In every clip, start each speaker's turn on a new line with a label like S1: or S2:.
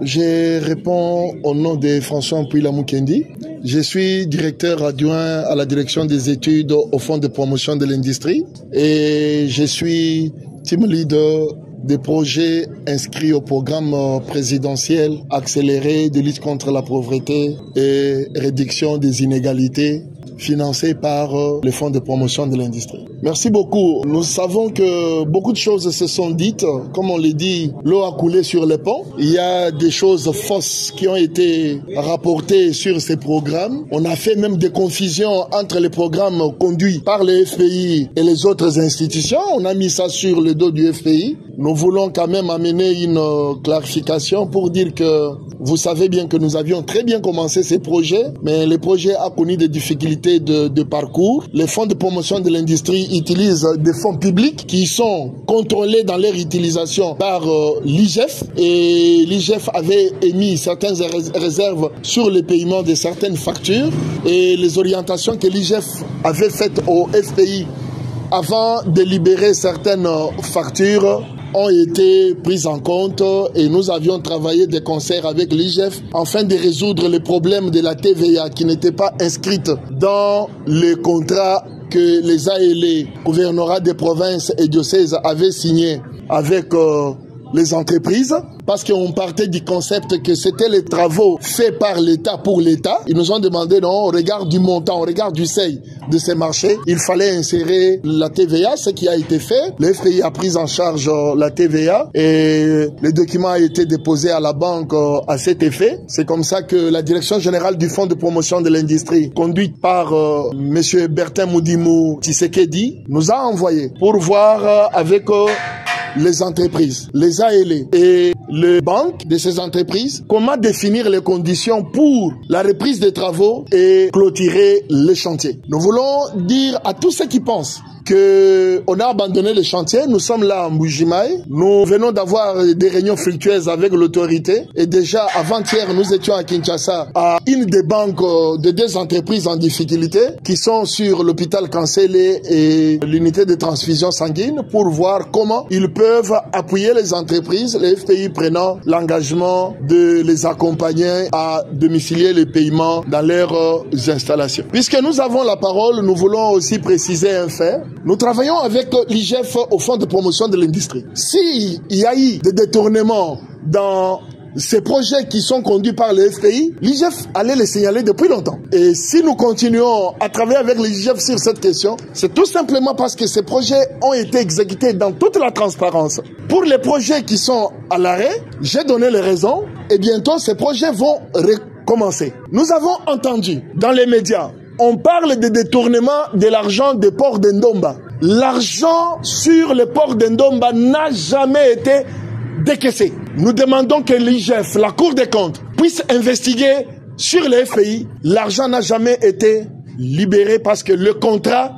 S1: Je réponds au nom de François Mpouila Mukendi. Je suis directeur adjoint à la direction des études au Fonds de promotion de l'industrie et je suis team leader des projets inscrits au programme présidentiel accéléré de lutte contre la pauvreté et réduction des inégalités financé par le Fonds de promotion de l'industrie. Merci beaucoup. Nous savons que beaucoup de choses se sont dites. Comme on l'a dit, l'eau a coulé sur les ponts. Il y a des choses fausses qui ont été rapportées sur ces programmes. On a fait même des confusions entre les programmes conduits par le FPI et les autres institutions. On a mis ça sur le dos du FPI. Nous voulons quand même amener une clarification pour dire que vous savez bien que nous avions très bien commencé ces projets, mais le projet a connu des difficultés de parcours. Les fonds de promotion de l'industrie utilisent des fonds publics qui sont contrôlés dans leur utilisation par l'IGF et l'IGF avait émis certaines réserves sur le paiement de certaines factures et les orientations que l'IGF avait faites au FPI avant de libérer certaines factures ont été prises en compte et nous avions travaillé de concert avec l'IGF afin de résoudre les problèmes de la TVA qui n'était pas inscrite dans les contrats que les ALE, gouvernorats des provinces et diocèses avaient signés avec les entreprises, parce qu'on partait du concept que c'était les travaux faits par l'État pour l'État. Ils nous ont demandé, non, au regard du montant, au regard du seuil de ces marchés, il fallait insérer la TVA, ce qui a été fait. Le FPI a pris en charge la TVA et le document a été déposé à la banque à cet effet. C'est comme ça que la direction générale du Fonds de promotion de l'industrie, conduite par M. Bertin Moudimou Tshisekedi, nous a envoyé pour voir avec les entreprises, les ALE et les banques de ces entreprises, comment définir les conditions pour la reprise des travaux et clôturer les chantiers. Nous voulons dire à tous ceux qui pensent qu'on a abandonné le chantier. Nous sommes là en Mbujimaï. Nous venons d'avoir des réunions fructueuses avec l'autorité. Et déjà, avant-hier, nous étions à Kinshasa, à une des banques de deux entreprises en difficulté qui sont sur l'hôpital Cancellé et l'unité de transfusion sanguine pour voir comment ils peuvent appuyer les entreprises, les FPI prenant l'engagement de les accompagner à domicilier les paiements dans leurs installations. Puisque nous avons la parole, nous voulons aussi préciser un fait. Nous travaillons avec l'IGF au Fonds de promotion de l'industrie. S'il y a eu des détournements dans ces projets qui sont conduits par le FPI, l'IGF allait les signaler depuis longtemps. Et si nous continuons à travailler avec l'IGF sur cette question, c'est tout simplement parce que ces projets ont été exécutés dans toute la transparence. Pour les projets qui sont à l'arrêt, j'ai donné les raisons et bientôt ces projets vont recommencer. Nous avons entendu dans les médias, on parle de détournement de l'argent des ports d'Ndomba. L'argent sur les ports d'Ndomba n'a jamais été décaissé. Nous demandons que l'IGF, la Cour des comptes, puisse investiguer sur les FPI. L'argent n'a jamais été libéré parce que le contrat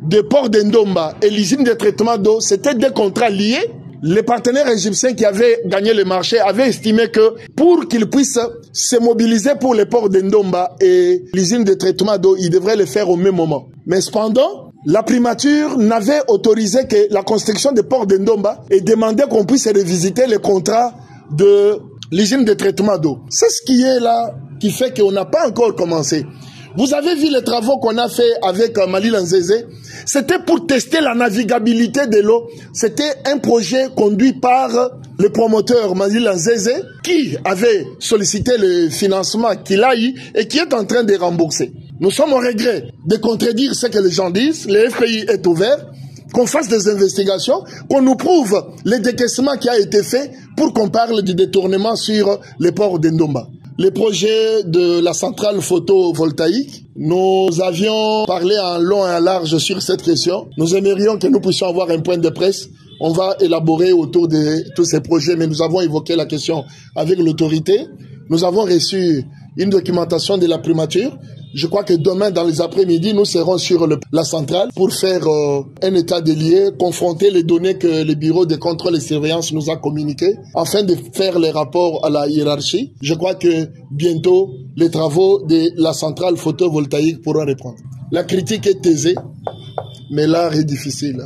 S1: de port d'Ndomba et l'usine de traitement d'eau, c'était des contrats liés. Les partenaires égyptiens qui avaient gagné le marché avaient estimé que pour qu'ils puissent se mobiliser pour les ports d'Ndomba et l'usine de traitement d'eau, ils devraient le faire au même moment. Mais cependant, la primature n'avait autorisé que la construction des ports d'Ndomba et demandait qu'on puisse revisiter les contrats de l'usine de traitement d'eau. C'est ce qui est là, qui fait qu'on n'a pas encore commencé. Vous avez vu les travaux qu'on a fait avec Malila Nzeze. C'était pour tester la navigabilité de l'eau. C'était un projet conduit par le promoteur Malila Nzeze qui avait sollicité le financement qu'il a eu et qui est en train de rembourser. Nous sommes au regret de contredire ce que les gens disent. Le FPI est ouvert. Qu'on fasse des investigations, qu'on nous prouve le décaissement qui a été fait pour qu'on parle du détournement sur les ports d'Ndomba. Le projet de la centrale photovoltaïque, nous avions parlé en long et en large sur cette question. Nous aimerions que nous puissions avoir un point de presse. On va élaborer autour de tous ces projets, mais nous avons évoqué la question avec l'autorité. Nous avons reçu une documentation de la primature. Je crois que demain, dans les après-midi, nous serons sur la centrale pour faire un état des lieux, confronter les données que le bureau de contrôle et surveillance nous a communiquées, afin de faire les rapports à la hiérarchie. Je crois que bientôt, les travaux de la centrale photovoltaïque pourront reprendre. La critique est aisée, mais l'art est difficile.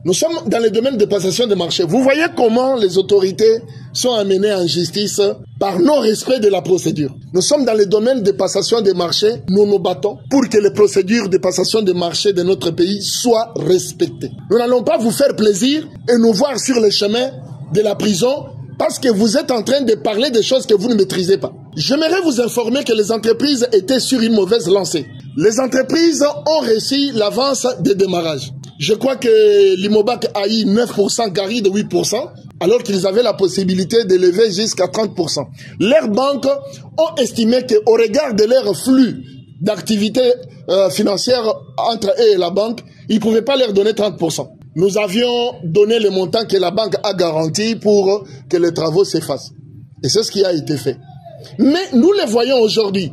S1: Nous sommes dans le domaine de passation de marché. Vous voyez comment les autorités sont amenées en justice par non-respect de la procédure. Nous sommes dans le domaine de passation de marché. Nous nous battons pour que les procédures de passation de marché de notre pays soient respectées. Nous n'allons pas vous faire plaisir et nous voir sur le chemin de la prison parce que vous êtes en train de parler des choses que vous ne maîtrisez pas. J'aimerais vous informer que les entreprises étaient sur une mauvaise lancée. Les entreprises ont réussi l'avance de démarrage. Je crois que l'Imobac a eu 9%, Gary de 8%, alors qu'ils avaient la possibilité de lever jusqu'à 30%. Leurs banques ont estimé qu'au regard de leur flux d'activité financière entre eux et la banque, ils ne pouvaient pas leur donner 30%. Nous avions donné le montant que la banque a garanti pour que les travaux s'effacent. Et c'est ce qui a été fait. Mais nous les voyons aujourd'hui.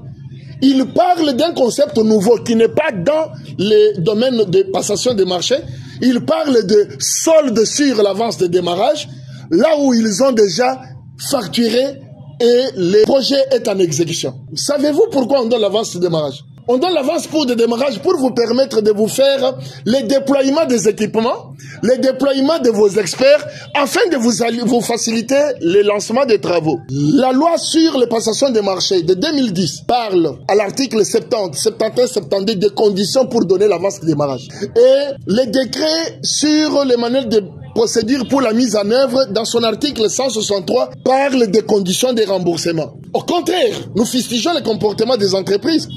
S1: Ils parlent d'un concept nouveau qui n'est pas dans le domaine de passation de marché. Ils parlent de solde sur l'avance de démarrage, là où ils ont déjà facturé et le projet est en exécution. Savez-vous pourquoi on donne l'avance de démarrage? On donne l'avance pour le démarrage pour vous permettre de vous faire le déploiement des équipements, le déploiement de vos experts, afin de vous faciliter le lancement des travaux. La loi sur les passations de marché de 2010 parle à l'article 70, 71, 72 des conditions pour donner l'avance de démarrage. Et le décret sur les manuels de procédure pour la mise en œuvre, dans son article 163, parle des conditions de remboursement. Au contraire, nous fustigeons le comportement des entreprises.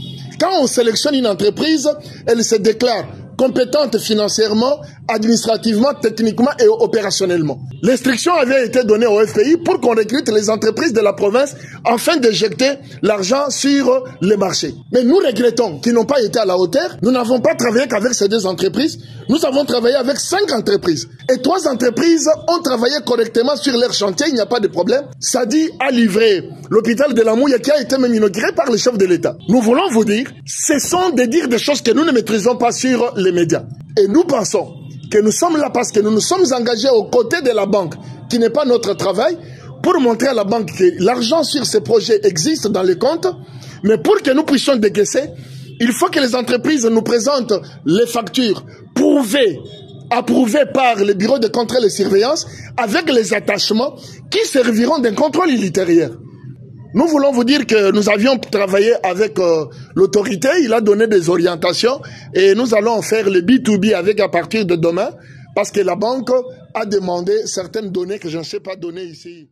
S1: Quand on sélectionne une entreprise, elle se déclare compétente financièrement, administrativement, techniquement et opérationnellement. L'instruction avait été donnée au FPI pour qu'on recrute les entreprises de la province afin d'injecter l'argent sur le marché. Mais nous regrettons qu'ils n'ont pas été à la hauteur. Nous n'avons pas travaillé qu'avec ces deux entreprises. Nous avons travaillé avec 5 entreprises. Et 3 entreprises ont travaillé correctement sur leur chantier, il n'y a pas de problème. Sadi a livré l'hôpital de la Mouille qui a été même inauguré par le chef de l'État. Nous voulons vous dire, ce sont de dire des choses que nous ne maîtrisons pas sur les médias. Et nous pensons que nous sommes là parce que nous nous sommes engagés aux côtés de la banque, qui n'est pas notre travail, pour montrer à la banque que l'argent sur ces projets existe dans les comptes, mais pour que nous puissions décaisser, il faut que les entreprises nous présentent les factures approuvées par le bureau de contrôle et surveillance avec les attachements qui serviront d'un contrôle ultérieur. Nous voulons vous dire que nous avions travaillé avec l'autorité, il a donné des orientations et nous allons faire le B2B avec à partir de demain parce que la banque a demandé certaines données que je ne sais pas donner ici.